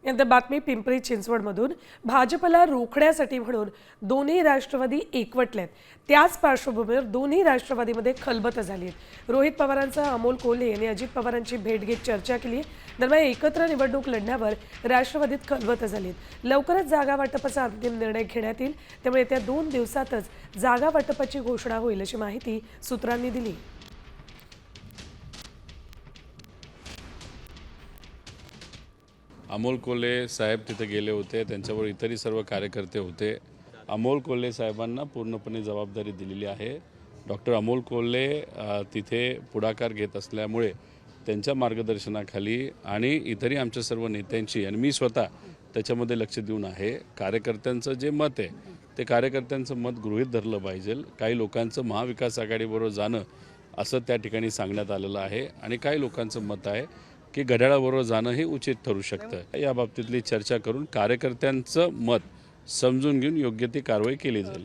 यानंतर बातमी पिंपरी चिंचवडमधून भाजपला रोखण्यासाठी म्हणून दोन्ही राष्ट्रवादी एकवटलेत। त्याच पार्श्वभूमीवर दोन्ही राष्ट्रवादीमध्ये खलबत झाली आहे। रोहित पवारांचा अमोल कोल्हे यांनी अजित पवारांची भेट घेत चर्चा केली। दरम्यान एकत्र निवडणूक लढण्यावर राष्ट्रवादीत खलबत झाली। लवकरच जागा वाटपाचा अंतिम निर्णय घेण्यात येईल, त्यामुळे येत्या 2 दिवसातच जागा वाटपाची घोषणा होईल अशी माहिती सूत्रांनी दिली। अमोल कोल्हे साहेब तिथे गेले होते, त्यांच्यावर इतरही सर्व कार्यकर्ते होते। अमोल कोल्हे साहेबांना पूर्णपणे जबाबदारी दिलेली आहे। डॉक्टर अमोल कोल्हे तिथे पुढाकार घेत असल्यामुळे त्यांच्या मार्गदर्शनाखाली आणि इतरही आमच्या सर्व नेत्यांची आणि मी स्वतः त्याच्यामध्ये लक्ष देऊन आहे। कार्यकर्त्यांचं जे मत आहे ते कार्यकर्त्यांचं मत गृहीत धरलं पाहिजे। काही लोकांचं महाविकास आघाडीबरोबर जाणं असं त्या ठिकाणी सांगण्यात आलेलं आहे आणि काही लोकांचं मत आहे की घड्याळाबरोबर जाणं हे उचित ठरू शकतं। या बाबतीतली चर्चा करून कार्यकर्त्यांचं मत समजून घेऊन योग्य ती कारवाई केली जाईल।